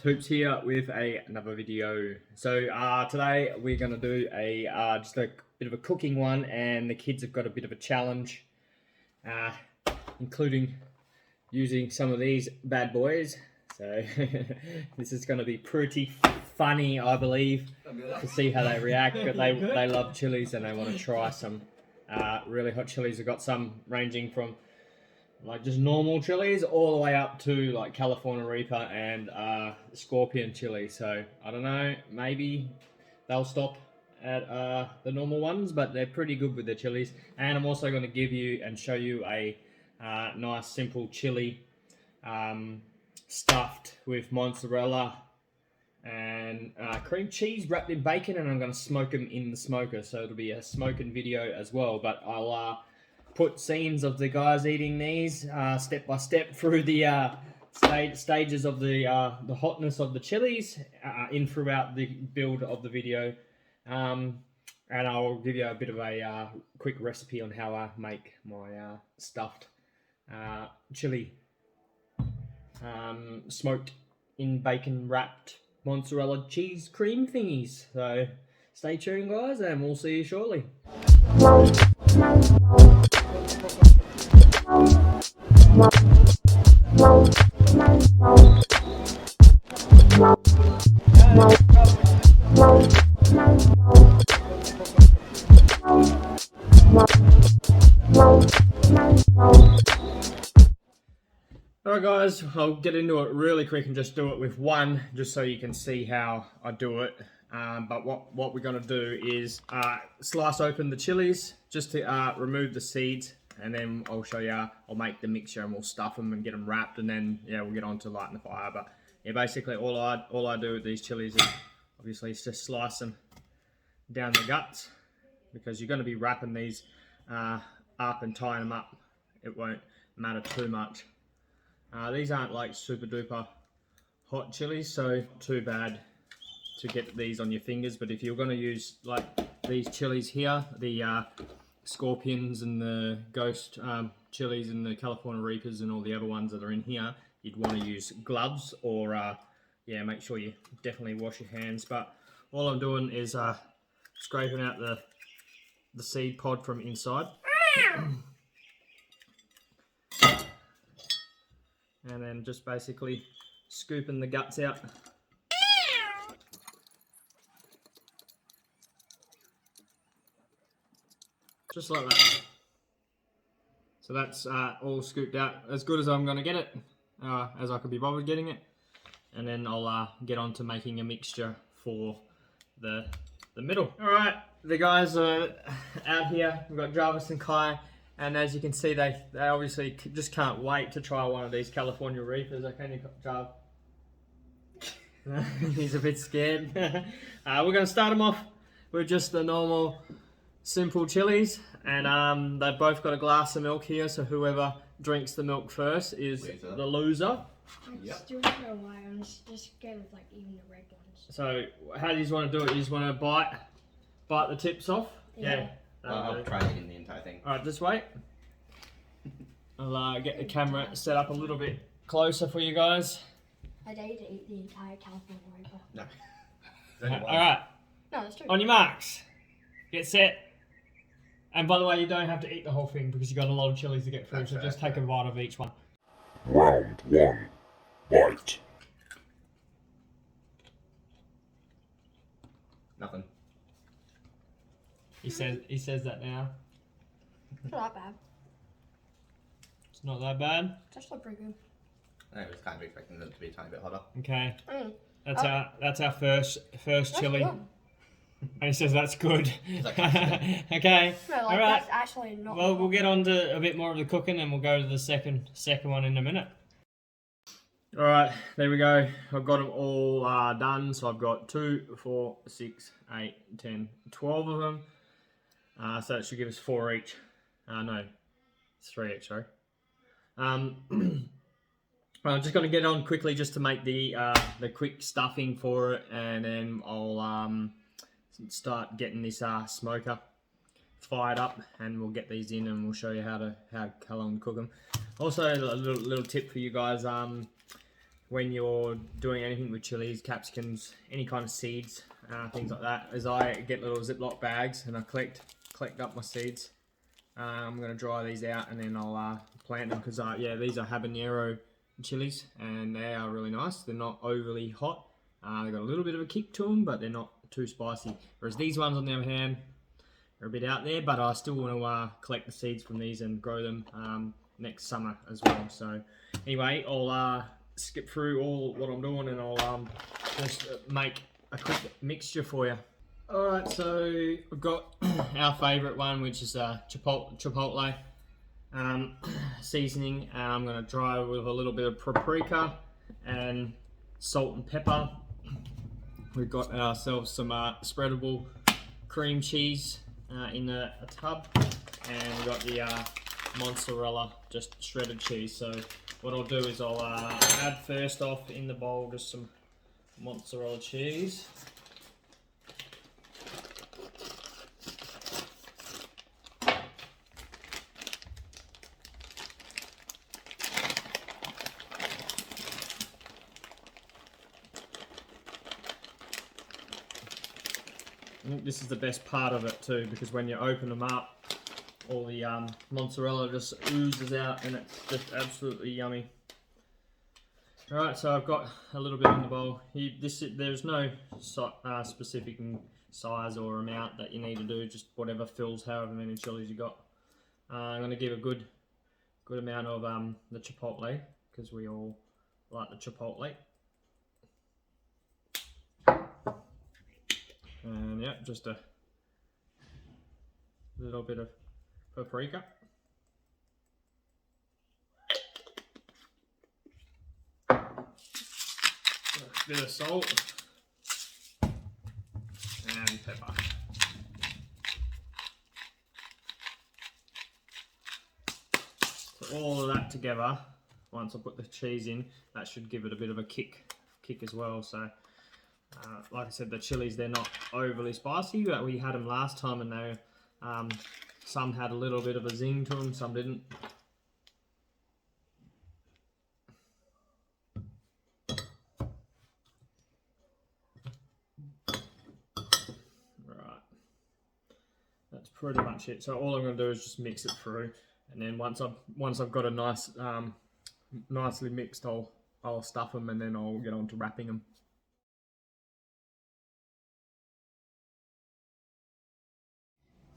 Hoops here with another video. So today we're going to do just a bit of a cooking one, and the kids have got a bit of a challenge, including using some of these bad boys. So this is going to be pretty funny, I believe, to see how they react. But they love chilies and they want to try some really hot chilies. We've got some ranging from like just normal chilies all the way up to like California Reaper and Scorpion chili. So I don't know, maybe they'll stop at the normal ones, but they're pretty good with the chilies. And I'm also going to give you and show you a nice simple chili stuffed with mozzarella and cream cheese wrapped in bacon, and I'm going to smoke them in the smoker. So it'll be a smoking video as well, but I'll put scenes of the guys eating these step by step through the stages of the hotness of the chilies in throughout the build of the video, and I'll give you a bit of a quick recipe on how I make my stuffed chili smoked in bacon wrapped mozzarella cheese cream thingies. So stay tuned, guys, and we'll see you shortly. Alright guys, I'll get into it really quick and just do it with one, just so you can see how I do it. But what we're going to do is slice open the chilies just to remove the seeds, and then I'll show you, I'll make the mixture and we'll stuff them and get them wrapped, and then yeah, we'll get on to lighting the fire. But yeah, basically all I do with these chilies is obviously just slice them down the guts, because you're going to be wrapping these up and tying them up. It won't matter too much. These aren't like super duper hot chilies, so too bad to get these on your fingers. But if you're going to use like these chilies here, the Scorpions and the Ghost chilies and the California Reapers and all the other ones that are in here, you'd want to use gloves, or yeah, make sure you definitely wash your hands. But all I'm doing is scraping out the seed pod from inside. And then just basically scooping the guts out. Just like that. So that's all scooped out as good as I'm going to get it, as I could be bothered getting it. And then I'll get on to making a mixture for the middle. Alright, the guys are out here. We've got Jarvis and Kai. And as you can see, they obviously just can't wait to try one of these California Reapers. Okay, Jarv? He's a bit scared. We're going to start them off with just the normal, simple chilies. And they've both got a glass of milk here, so whoever drinks the milk first is the loser. I'm just doing it for a while. I'm just scared of like eating the red ones. So how do you want to do it? You just want to bite the tips off? Yeah. I'll try eating the entire thing. Alright, just wait. I'll get the camera set up a little bit closer for you guys. I dare you to eat the entire California Reaper. No. Alright, No, that's true. on your marks, get set. And by the way, you don't have to eat the whole thing because you've got a lot of chilies to get through, so just take a bite of each one. Round 1. Bite. Nothing. He says that now. It's not that bad. It's not that bad. It's actually pretty good. I was kind of expecting them to be a tiny bit hotter. Okay. Mm. That's our first chili. Good. And he says that's good. Okay. No, like, All right. that's actually not. Well, we'll get on to a bit more of the cooking, and we'll go to the second one in a minute. All right, there we go. I've got them all done. So I've got 2, 4, 6, 8, 10, 12 of them. So that should give us 4 each. No, it's 3 each, sorry. I'm just going to get on quickly just to make the quick stuffing for it, and then I'll start getting this smoker fired up, and we'll get these in, and we'll show you how long to cook them. Also, a little tip for you guys: when you're doing anything with chilies, capsicums, any kind of seeds, things like that, is I get little Ziploc bags and I collect up my seeds. I'm going to dry these out and then I'll plant them because yeah, these are habanero chilies and they are really nice. They're not overly hot. They've got a little bit of a kick to them, but they're not too spicy. Whereas these ones, on the other hand, are a bit out there, but I still want to collect the seeds from these and grow them next summer as well. So anyway, I'll skip through all what I'm doing and I'll just make a quick mixture for you. Alright, so we've got our favourite one, which is chipotle seasoning. I'm going to dry with a little bit of paprika and salt and pepper. We've got ourselves some spreadable cream cheese in a tub, and we've got the mozzarella, just shredded cheese. So what I'll do is I'll add first off in the bowl just some mozzarella cheese. I think this is the best part of it too, because when you open them up, all the mozzarella just oozes out and it's just absolutely yummy. Alright, so I've got a little bit in the bowl. There's no specific size or amount that you need to do, just whatever fills however many chilies you got. I'm going to give a good amount of the chipotle, because we all like the chipotle. And yeah, just a little bit of paprika. A bit of salt and pepper. So all of that together, once I put the cheese in, that should give it a bit of a kick as well. So like I said, the chilies, they're not overly spicy, but we had them last time and they some had a little bit of a zing to them, some didn't. Right, that's pretty much it. So all I'm going to do is just mix it through, and then once I've got a nice nicely mixed, I'll stuff them and then I'll get on to wrapping them.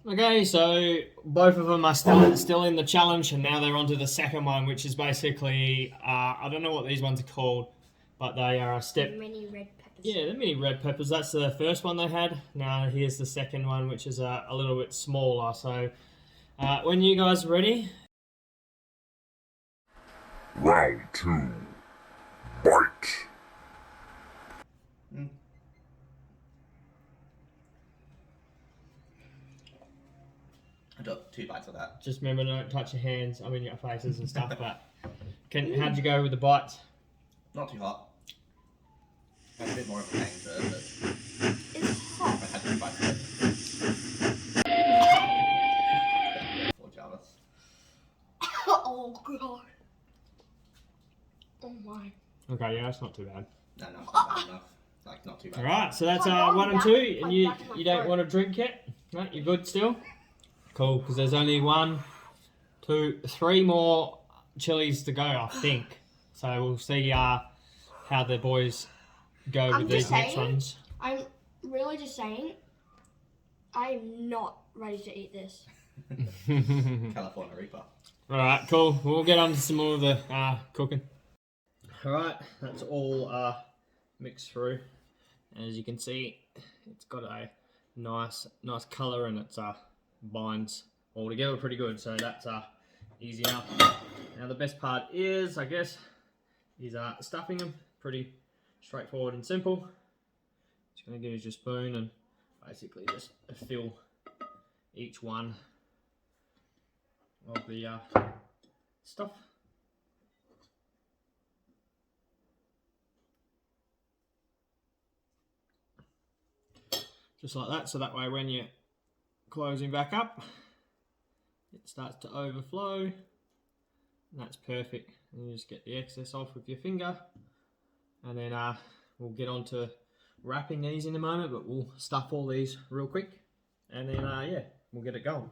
Okay, so both of them are still in the challenge, and now they're on to the second one, which is basically, I don't know what these ones are called, but they are a step... The mini red peppers. Yeah, the mini red peppers. That's the first one they had. Now here's the second one, which is a little bit smaller. So when you guys are ready... Round 2. Bite. I took 2 bites of that. Just remember, don't touch your hands, I mean your faces and stuff, but how'd you go with the bites? Not too hot. Had a bit more of a tang to it, but It's hot. I had 2 bites of it. Poor Jarvis. Oh god. Oh my. Okay, yeah, that's not too bad. No, not bad enough. Like, not too bad. Alright, so that's 1 and 2, and you don't want to drink yet? Right, you're good still? Cool, because there's only 1, 2, 3 more chilies to go, I think. So we'll see how the boys go with these next ones. I'm really just saying, I'm not ready to eat this. California Reaper. Alright, cool. We'll get on to some more of the cooking. Alright, that's all mixed through. As you can see, it's got a nice colour, and it's binds all together pretty good, so that's easy enough. Now the best part is, I guess, is stuffing them. Pretty straightforward and simple. Just going to use your spoon and basically just fill each one of the stuff. Just like that, so that way when you're closing back up, it starts to overflow. And that's perfect. And you just get the excess off with your finger. and then we'll get on to wrapping these in a moment, but we'll stuff all these real quick, and then yeah, we'll get it going.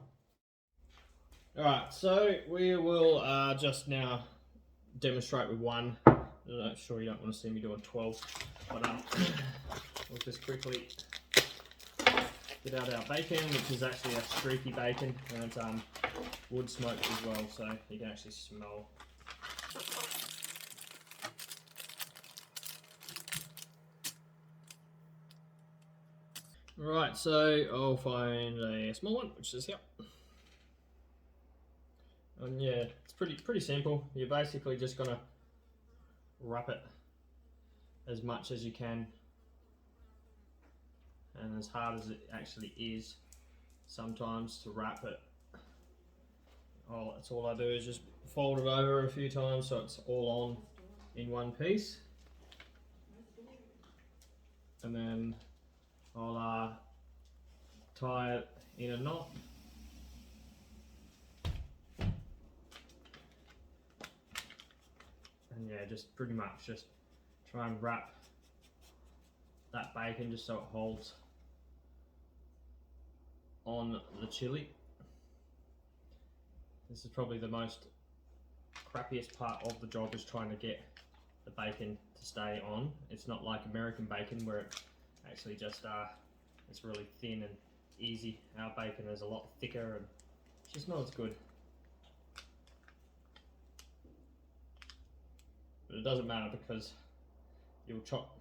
Alright, so we will just now demonstrate with one. I'm sure you don't want to see me doing 12, but we'll just quickly get out our bacon, which is actually a streaky bacon, and it's wood smoked as well, so you can actually smell. Right, so I'll find a small one, which is here. And yeah, it's pretty simple. You're basically just gonna wrap it as much as you can, and as hard as it actually is sometimes to wrap it. Oh, that's all I do is just fold it over a few times so it's all on in one piece, and then I'll tie it in a knot. And yeah, just pretty much just try and wrap that bacon just so it holds on the chili. This is probably the most crappiest part of the job, is trying to get the bacon to stay on. It's not like American bacon where it actually just it's really thin and easy. Our bacon is a lot thicker and it's just not as good. But it doesn't matter because you'll chop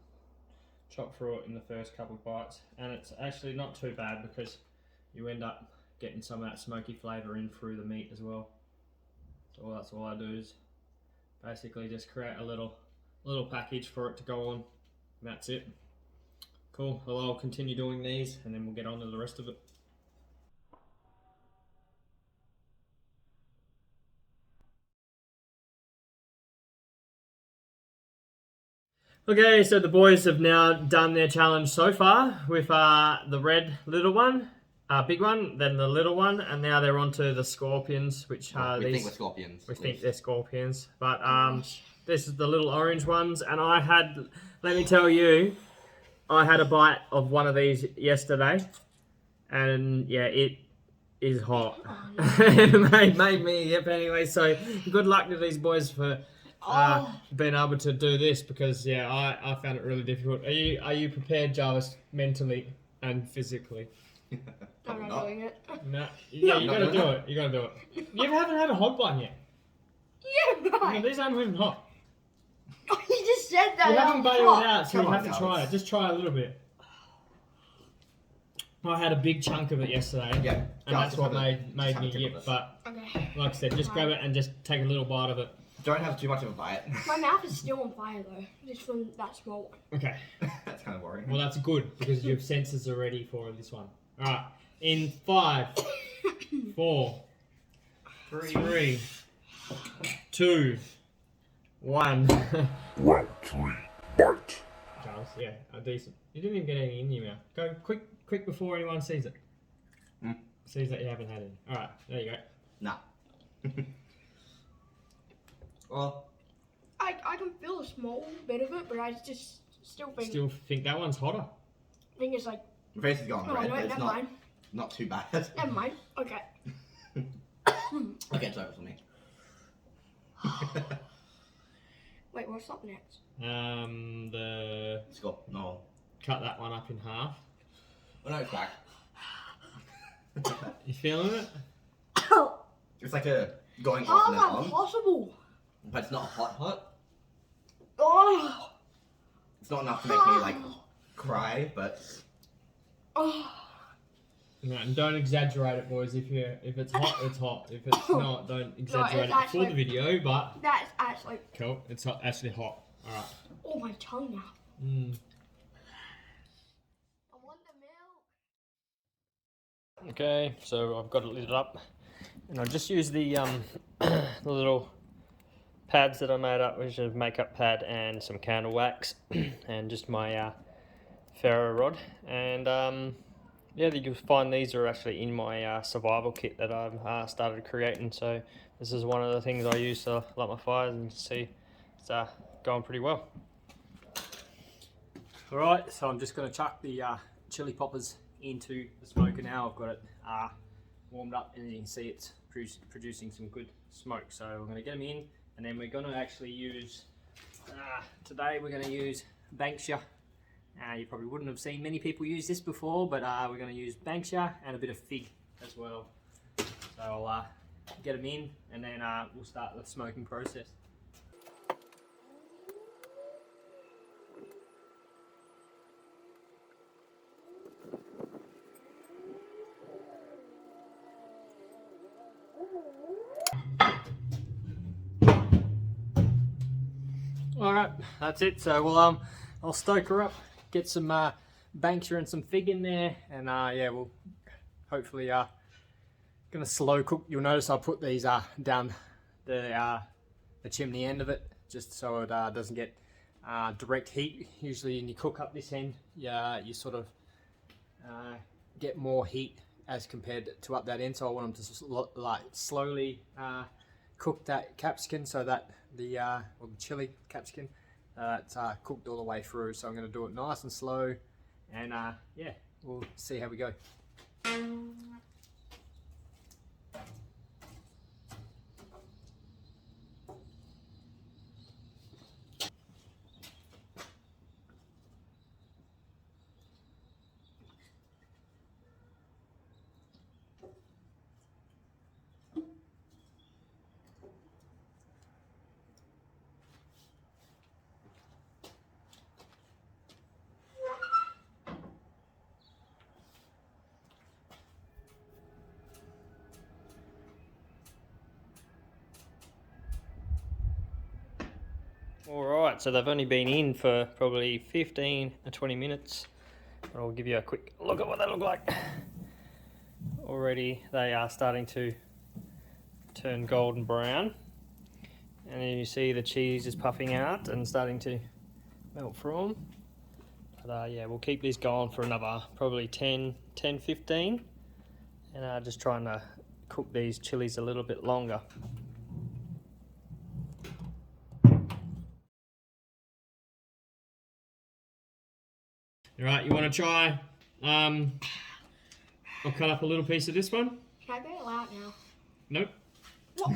through it in the first couple of bites, and it's actually not too bad because you end up getting some of that smoky flavour in through the meat as well. So that's all I do is basically just create a little package for it to go on, and that's it. Cool, well I'll continue doing these and then we'll get on to the rest of it. Okay, so the boys have now done their challenge so far with the red little one, big one, then the little one, and now they're onto the scorpions, which we think we're scorpions. We think they're scorpions, but this is the little orange ones, and I had, let me tell you, I had a bite of one of these yesterday, and yeah, it is hot. It made me yip anyway, so good luck to these boys for being able to do this, because yeah, I found it really difficult. Are you prepared, Jarvis, mentally and physically? I'm not doing it. No, yeah, you gotta do it. You gotta do it. You haven't had a hot one yet. Yeah, right. No, these aren't even hot. You just said that. You haven't batted it out, so Come you on, have to try it. Just try a little bit. I had a big chunk of it yesterday, Yeah, and that's what made me yip. But Okay. like I said, just grab it and just take a little bite of it. Don't have too much of a bite. My mouth is still on fire though, just from that small one. Okay. That's kind of worrying. Well, that's good because your senses are ready for this one. All right. In 5, 4, 3, 2, 1. Round 3. Bite. Charles, yeah, decent. You didn't even get any in your mouth. Go quick before anyone sees it. Sees that you haven't had any. All right, there you go. Nah. Well, I can feel a small bit of it, but I just still think that one's hotter. it's like, my face is going oh red, no, but it's never not, mind. not too bad. Never mind. Okay. Okay, it's over for me. Wait, what's up next? No. Cut that one up in half. Oh no, it's back. You feeling it? It's like a going How off is and that on, possible? but it's not hot. Oh. It's not enough to make me like cry, but Oh. No, and don't exaggerate it, boys. If it's hot, it's hot. If it's not, don't exaggerate it actually, for the video. But that's actually cool. It's actually hot. All right. Oh, my tongue now. I want the milk. Okay, so I've got it lit up, and I just use the the little pads that I made up, which is a makeup pad and some candle wax, and just my ferro rod. And yeah, you'll find these are actually in my survival kit that I've started creating. So this is one of the things I use to light my fires, and you can see it's going pretty well. Alright, so I'm just going to chuck the chili poppers into the smoker now. I've got it warmed up and you can see it's producing some good smoke. So we're going to get them in and then we're going to actually use, today we're going to use Banksia. You probably wouldn't have seen many people use this before, but we're going to use Banksia and a bit of fig as well. So I'll get them in and then we'll start the smoking process. Alright, that's it. So we'll I'll stoke her up, get some Banksia and some fig in there, and yeah, we'll hopefully gonna slow cook. You'll notice I put these down the chimney end of it, just so it doesn't get direct heat. Usually when you cook up this end, you sort of get more heat as compared to up that end. So I want them to like slowly cook that capsicum so that the or the chili capsicum it's cooked all the way through. So I'm going to do it nice and slow, and yeah, we'll see how we go. Alright, so they've only been in for probably 15 or 20 minutes. But I'll give you a quick look at what they look like. Already they are starting to turn golden brown. And then you see the cheese is puffing out and starting to melt through them. But yeah, we'll keep this going for another probably 10-15. And just trying to cook these chilies a little bit longer. Alright, you want to try, I'll cut up a little piece of this one. Can I go out now? Nope. What?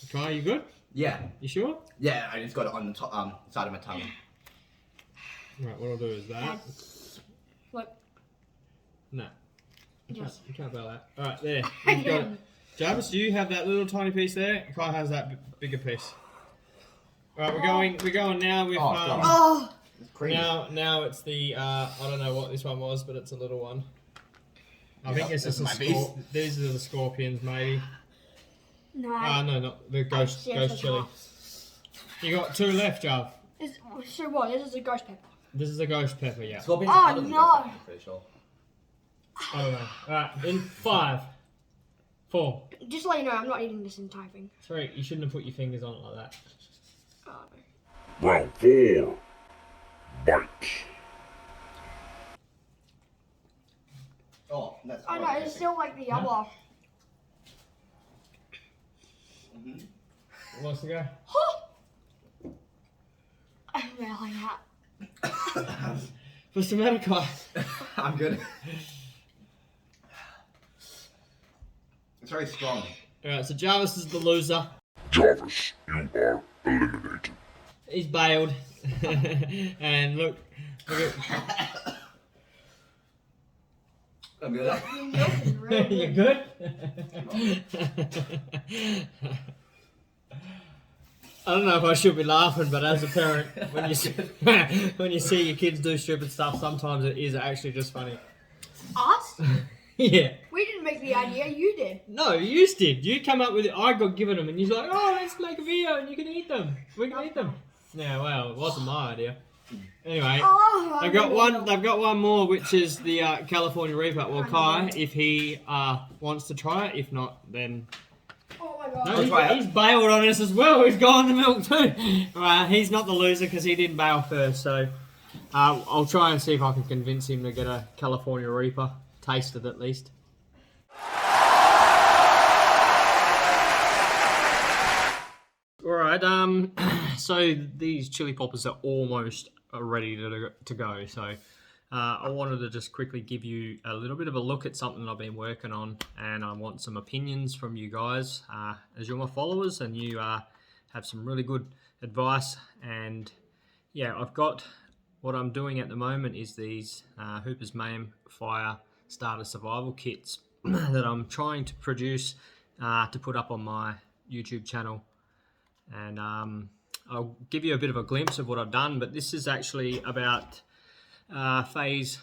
Try, you good? Yeah. You sure? Yeah, I just got it on the top, side of my tongue. Right, what I'll do is that. Look. No. Yes. You can't bear that. Alright, there. You've got it. Jarvis, do you have that little tiny piece there? Kai has that bigger piece. Alright, we're going now with It's creamy. now it's the I don't know what this one was, but it's a little one. I think this this is is my a beast. these are the scorpions maybe. No. No, not the ghost chili. You got 2 left, Jarv. So what? This is a ghost pepper. This is a ghost pepper, yeah. Scorpions Oh, are colored in no. this, I'm pretty sure. I don't know. Alright, in 5, 4, Just to let you know, I'm not eating this entire thing. 3. You shouldn't have put your fingers on it like that. Oh, no. Round 4. Bite. Oh, that's Oh no, it's still like the other. Mm-hmm. Who wants to go? I'm really hot. What's the matter, Kai? I'm good. It's very strong. Alright, so Jarvis is the loser. Jarvis, you are eliminated. He's bailed. And look at I'm good. The milk is really you good. good? I don't know if I should be laughing, but as a parent, when you see, when you see your kids do stupid stuff, sometimes it is actually just funny. Us? Yeah. We didn't make the idea, you did. No, you did. You come up with it. I got given them, and you're like, "Oh, let's make a video, and you can eat them. We can eat them." Yeah, well, it wasn't my idea. Anyway, Oh, they've got one. They've got one more, which is the California Reaper. Well, Kai, if he wants to try it. If not, then Oh my god. no, he's bailed on us as well. He's gone the milk too. Alright, he's not the loser because he didn't bail first. So I'll try and see if I can convince him to get a California Reaper. Taste it at least. All right. So these chili poppers are almost ready to go. So I wanted to just quickly give you a little bit of a look at something I've been working on, and I want some opinions from you guys, as you're my followers, and you have some really good advice. And yeah, I've got what I'm doing at the moment is these Hooper's Mayhem Fire Starter Survival Kits that I'm trying to produce to put up on my YouTube channel. And I'll give you a bit of a glimpse of what I've done, but this is actually about phase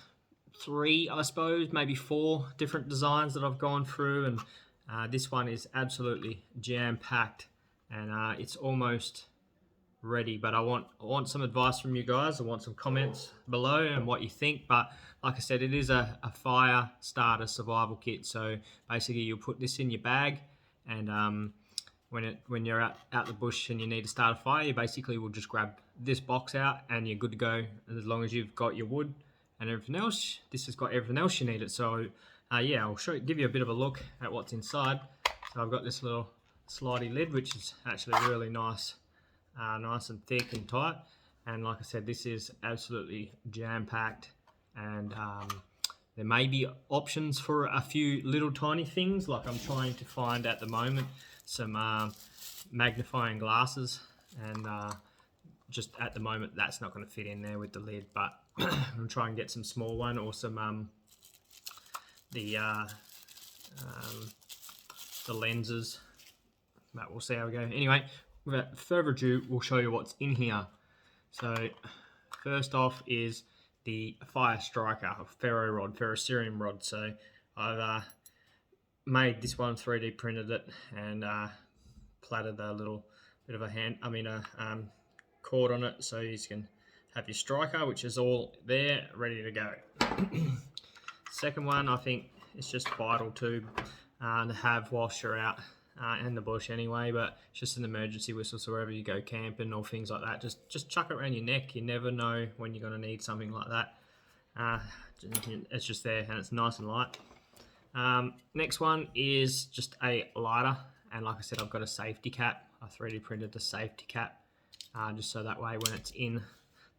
3, I suppose, maybe 4 different designs that I've gone through, and this one is absolutely jam-packed, and it's almost ready. But I want some advice from you guys. I want some comments below and what you think. But like I said, it is a fire starter survival kit, so basically you'll put this in your bag, and when you're out the bush and you need to start a fire, you basically will just grab this box out and you're good to go, as long as you've got your wood and everything else. This has got everything else you need it. So yeah, I'll give you a bit of a look at what's inside. So I've got this little slidey lid, which is actually really nice and thick and tight, and like I said, this is absolutely jam-packed, and there may be options for a few little tiny things, like I'm trying to find at the moment some magnifying glasses, and just at the moment that's not going to fit in there with the lid, but I'm trying to get some small one, or some the lenses, but we'll see how we go. Anyway, without further ado, we'll show you what's in here. So first off is the Fire Striker, a ferrocerium rod. So I've made this one, 3D printed it, and platted a little bit of a cord on it, so you can have your striker, which is all there, ready to go. Second one, I think it's just vital to have whilst you're out in the bush anyway, but it's just an emergency whistle, so wherever you go camping or things like that, just chuck it around your neck. You never know when you're going to need something like that. It's just there, and it's nice and light. Next one is just a lighter, and like I said, I've got a safety cap. I 3D printed the safety cap, just so that way when it's in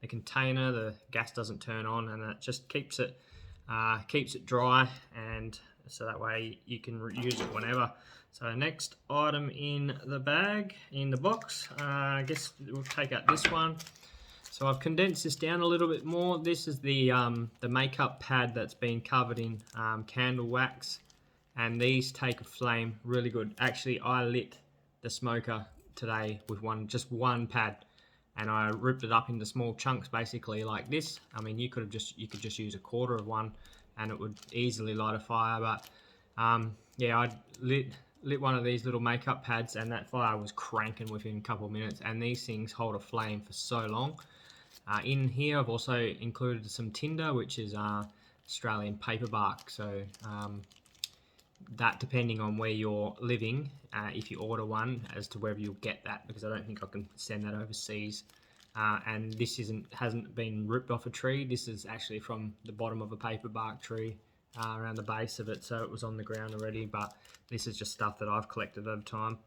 the container, the gas doesn't turn on, and it just keeps it dry, and so that way you can use it whenever. So next item in the bag, in the box, I guess we'll take out this one. So I've condensed this down a little bit more. This is the makeup pad that's been covered in candle wax, and these take a flame really good. Actually, I lit the smoker today with just one pad, and I ripped it up into small chunks, basically like this. I mean, you could just use a quarter of one, and it would easily light a fire. But yeah, I lit one of these little makeup pads, and that fire was cranking within a couple of minutes, and these things hold a flame for so long. In here I've also included some tinder, which is Australian paper bark. So that, depending on where you're living, if you order one, as to whether you'll get that, because I don't think I can send that overseas. And this hasn't been ripped off a tree. This is actually from the bottom of a paper bark tree, around the base of it, so it was on the ground already, but this is just stuff that I've collected over time.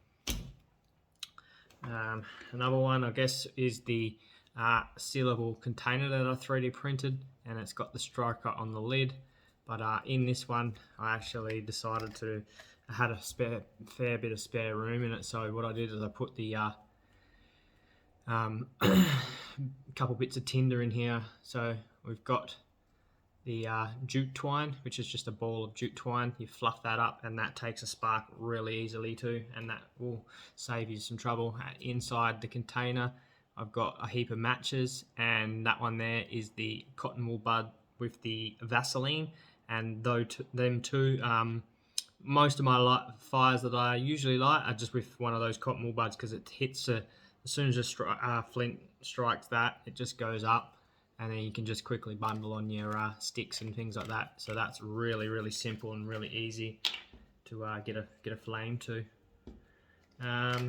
Another one, I guess, is the sealable container that I 3D printed, and it's got the striker on the lid. But in this one, I actually decided I had a fair bit of spare room in it, so what I did is I put the couple bits of tinder in here. So we've got the jute twine, which is just a ball of jute twine. You fluff that up, and that takes a spark really easily too, and that will save you some trouble. Inside the container, I've got a heap of matches, and that one there is the cotton wool bud with the Vaseline. And them two, most of my fires that I usually light are just with one of those cotton wool buds, because it hits as soon as a flint strikes that, it just goes up, and then you can just quickly bundle on your sticks and things like that. So that's really, really simple and really easy to get a flame to. Now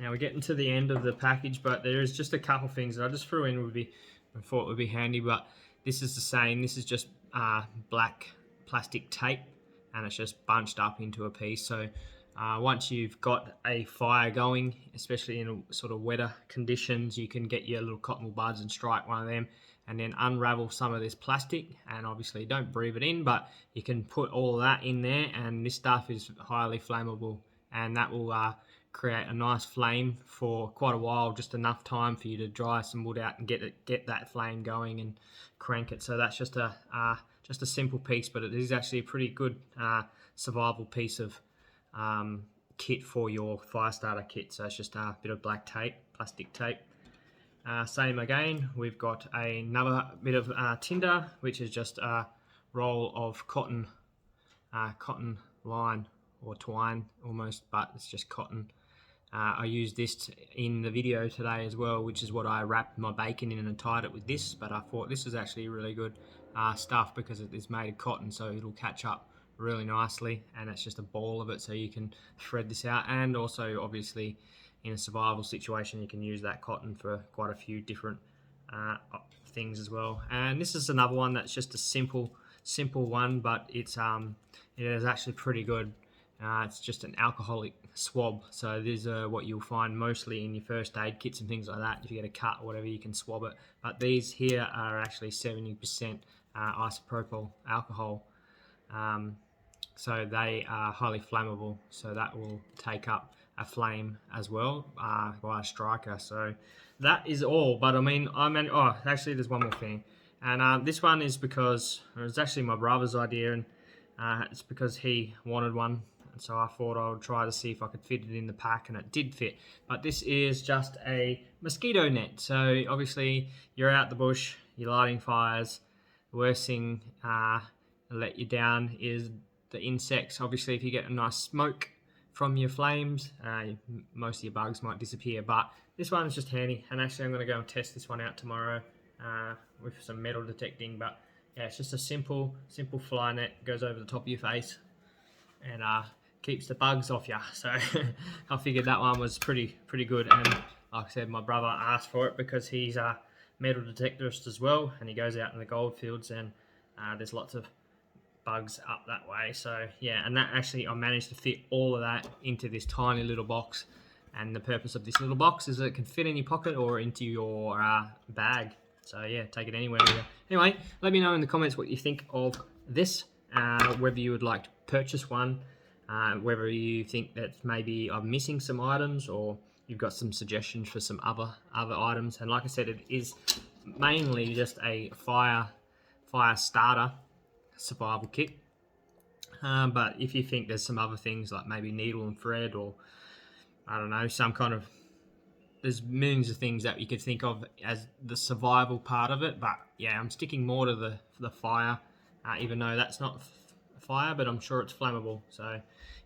we're getting to the end of the package, but there is just a couple things that I just threw in I thought would be handy. But this is the same. This is just black plastic tape, and it's just bunched up into a piece. So Once you've got a fire going, especially in sort of wetter conditions, you can get your little cotton wool buds and strike one of them, and then unravel some of this plastic, and obviously don't breathe it in, but you can put all of that in there, and this stuff is highly flammable, and that will create a nice flame for quite a while, just enough time for you to dry some wood out and get that flame going and crank it. So that's just a simple piece, but it is actually a pretty good survival piece of kit for your fire starter kit. So it's just a bit of black tape, plastic tape. Same again, we've got another bit of tinder, which is just a roll of cotton line or twine almost, but it's just cotton. I used this in the video today as well, which is what I wrapped my bacon in and tied it with this, but I thought this is actually really good stuff because it is made of cotton, so it'll catch up really nicely, and it's just a ball of it, so you can thread this out. And also obviously in a survival situation you can use that cotton for quite a few different things as well. And this is another one that's just a simple one, but it is actually pretty good. It's just an alcoholic swab, so these are what you'll find mostly in your first aid kits and things like that. If you get a cut or whatever, you can swab it, but these here are actually 70% isopropyl alcohol, so they are highly flammable, so that will take up a flame as well by a striker. So that is all, but oh, actually there's one more thing, and this one is because it was actually my brother's idea, and it's because he wanted one, and so I thought I would try to see if I could fit it in the pack, and it did fit. But this is just a mosquito net. So obviously you're out the bush, you're lighting fires, the worst thing let you down is the insects. Obviously if you get a nice smoke from your flames, most of your bugs might disappear, but this one is just handy. And actually I'm going to go and test this one out tomorrow with some metal detecting. But yeah, it's just a simple fly net, goes over the top of your face and keeps the bugs off you. So I figured that one was pretty good, and like I said, my brother asked for it because he's a metal detectorist as well, and he goes out in the gold fields, and there's lots of bugs up that way. So yeah, and that actually I managed to fit all of that into this tiny little box, and the purpose of this little box is that it can fit in your pocket or into your bag. So yeah, take it anywhere with you. Anyway, let me know in the comments what you think of this, whether you would like to purchase one, whether you think that maybe I'm missing some items, or you've got some suggestions for some other items. And like I said, it is mainly just a fire starter survival kit, but if you think there's some other things like maybe needle and thread, or I don't know, some kind of, there's millions of things that you could think of as the survival part of it. But yeah, I'm sticking more to the fire, even though that's not fire, but I'm sure it's flammable, so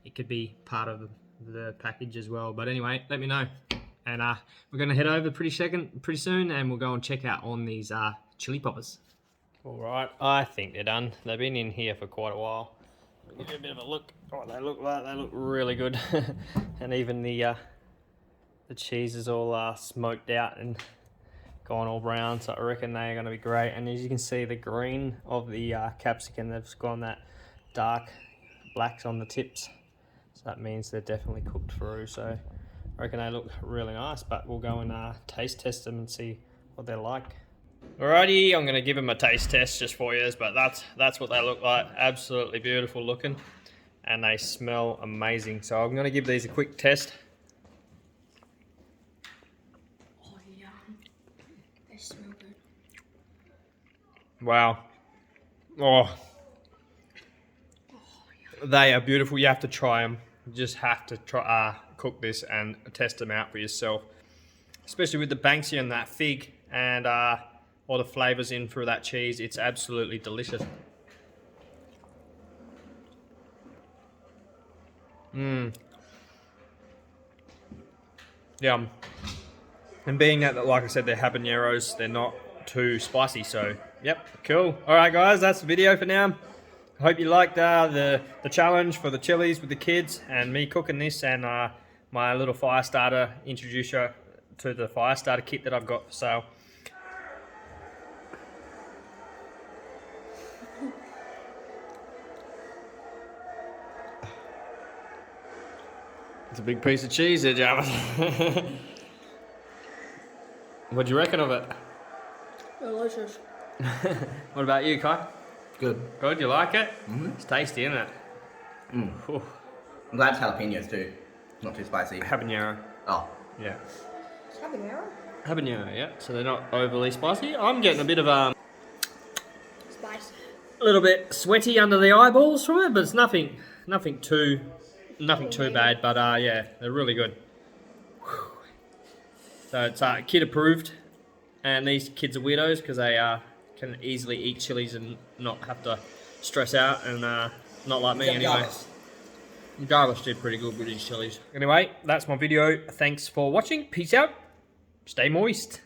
it could be part of the package as well. But anyway, let me know, and we're going to head over pretty soon, and we'll go and check out on these chili poppers. All right, I think they're done. They've been in here for quite a while. I'll give you a bit of a look at what they look like. They look really good. And even the cheese is all smoked out and gone all brown, so I reckon they're going to be great. And as you can see, the green of the capsicum, they've gone that dark blacks on the tips, so that means they're definitely cooked through. So I reckon they look really nice, but we'll go and taste test them and see what they're like. Alrighty, I'm going to give them a taste test just for you, but that's what they look like. Absolutely beautiful looking, and they smell amazing. So I'm going to give these a quick test. Oh yeah, they smell good. Wow. Oh, they are beautiful. You have to try them. You just have to try cook this and test them out for yourself, especially with the Banksia and that fig and all the flavors in through that cheese. It's absolutely delicious. Yum. And being that, like I said, they're habaneros, they're not too spicy, so yep, cool. All right, guys, that's the video for now. I hope you liked the challenge for the chilies with the kids and me cooking this, and my little fire starter, introduce you to the fire starter kit that I've got for sale. It's a big piece of cheese there, Jarvis. What do you reckon of it? Delicious. What about you, Kai? Good. Good, you like it? Mm-hmm. It's tasty, isn't it? Ooh. I'm glad it's jalapenos too. Not too spicy. Habanero. Oh. Yeah. Habanero? Habanero, yeah. So they're not overly spicy. I'm getting a bit of Spice. a little bit sweaty under the eyeballs from it, but it's nothing too bad. But yeah, they're really good. So it's kid approved, and these kids are weirdos because they can easily eat chilies and not have to stress out, and not like me anyway. Jarvis did pretty good with his chilies. Anyway, that's my video. Thanks for watching. Peace out. Stay moist.